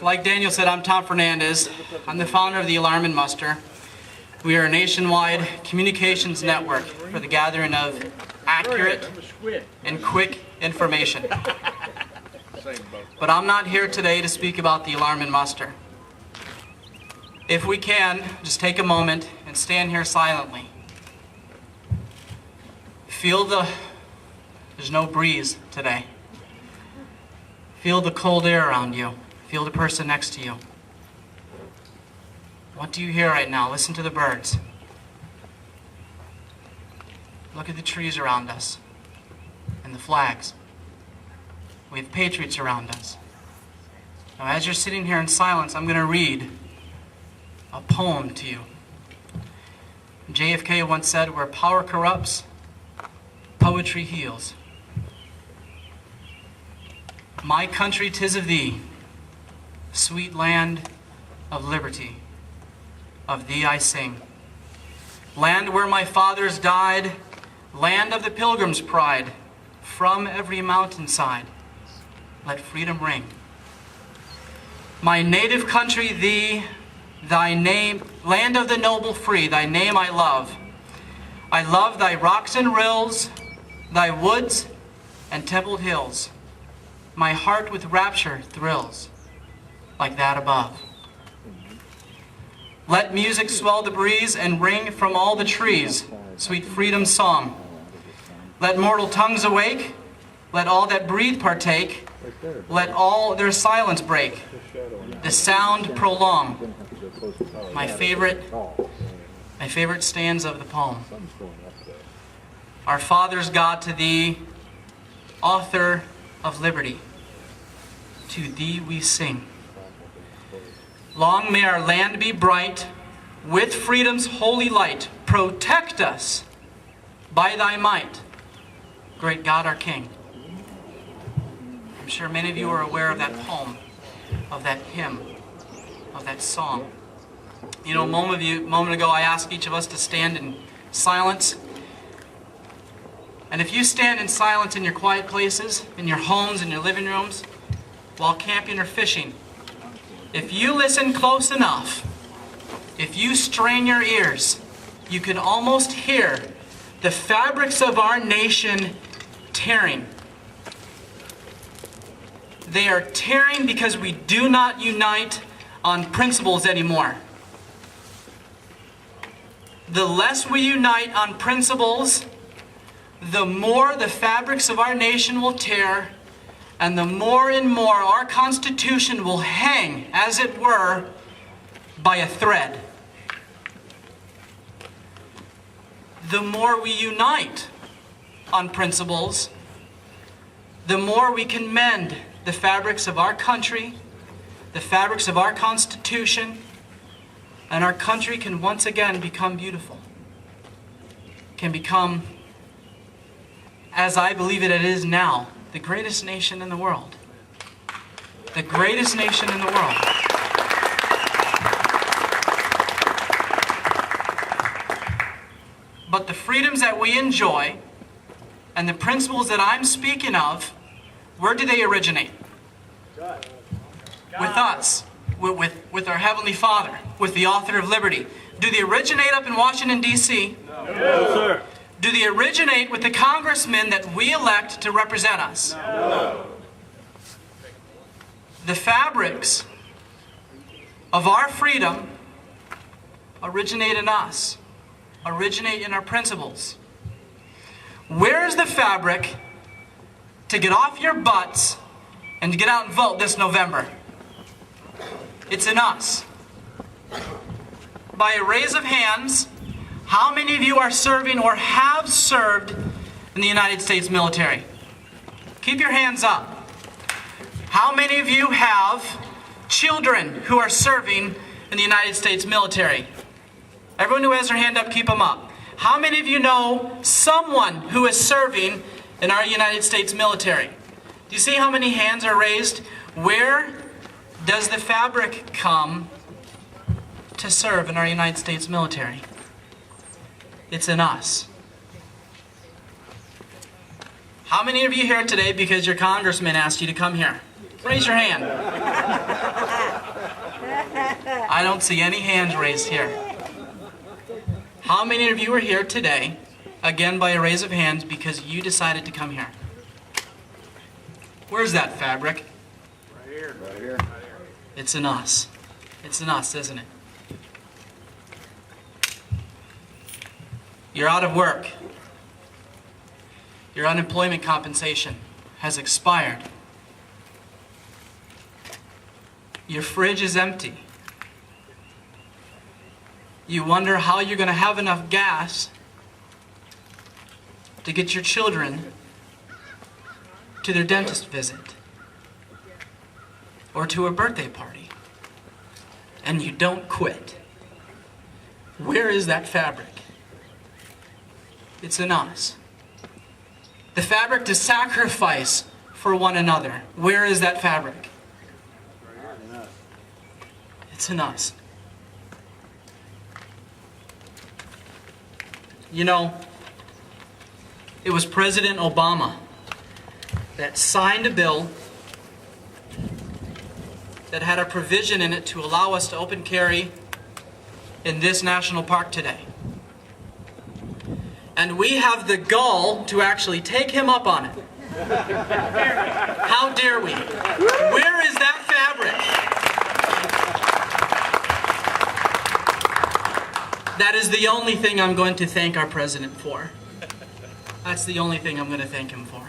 Like Daniel said, I'm Tom Fernandes. I'm the founder of the Alarm and Muster. We are a nationwide communications network for the gathering of accurate and quick information. But I'm not here today to speak about the Alarm and Muster. If we can, just take a moment and stand here silently. There's no breeze today. Feel the cold air around you. Feel the person next to you. What do you hear right now? Listen to the birds. Look at the trees around us and the flags. We have patriots around us. Now, as you're sitting here in silence, I'm going to read a poem to you. JFK once said, "Where power corrupts, poetry heals. My country, 'tis of thee, sweet land of liberty. Of thee I sing. Land where my fathers died, land of the pilgrim's pride. From every mountainside, let freedom ring. My native country, thee, thy name, land of the noble free, thy name I love. I love thy rocks and rills, thy woods and templed hills. My heart with rapture thrills, like that above. Let music swell the breeze and ring from all the trees, sweet freedom's song. Let mortal tongues awake, let all that breathe partake, let all their silence break, the sound prolong." My favorite stanza of the poem. Our fathers God, to thee, author of liberty, to thee we sing. Long may our land be bright with freedom's holy light. Protect us by thy might, great God our King. I'm sure many of you are aware of that poem, of that hymn, of that song. You know, a moment ago I asked each of us to stand in silence. And if you stand in silence in your quiet places, in your homes, in your living rooms, while camping or fishing, if you listen close enough, if you strain your ears, you can almost hear the fabrics of our nation tearing. They are tearing because we do not unite on principles anymore. The less we unite on principles, the more the fabrics of our nation will tear, and the more and more our Constitution will hang, as it were, by a thread. The more we unite on principles, the more we can mend the fabrics of our country, the fabrics of our Constitution, and our country can once again become beautiful. Can become, as I believe it is now, the greatest nation in the world. The greatest nation in the world. But the freedoms that we enjoy and the principles that I'm speaking of, where do they originate? With us, with our Heavenly Father, with the author of liberty. Do they originate up in Washington, D.C.? No, sir. Do they originate with the congressmen that we elect to represent us? No. The fabrics of our freedom originate in us, originate in our principles. Where is the fabric to get off your butts and to get out and vote this November? It's in us. By a raise of hands, how many of you are serving or have served in the United States military? Keep your hands up. How many of you have children who are serving in the United States military? Everyone who has their hand up, keep them up. How many of you know someone who is serving in our United States military? Do you see how many hands are raised? Where does the fabric come to serve in our United States military? It's in us. How many of you here today because your congressman asked you to come here? Raise your hand. I don't see any hands raised here. How many of you are here today, again by a raise of hands, because you decided to come here? Where's that fabric? Right here. Right here. It's in us. It's in us, isn't it? You're out of work. Your unemployment compensation has expired. Your fridge is empty. You wonder how you're going to have enough gas to get your children to their dentist visit or to a birthday party. And you don't quit. Where is that fabric? It's in us. The fabric to sacrifice for one another. Where is that fabric? It's in us. You know, it was President Obama that signed a bill that had a provision in it to allow us to open carry in this national park today. And we have the gall to actually take him up on it. How dare we? Where is that fabric? That is the only thing I'm going to thank our president for. That's the only thing I'm going to thank him for.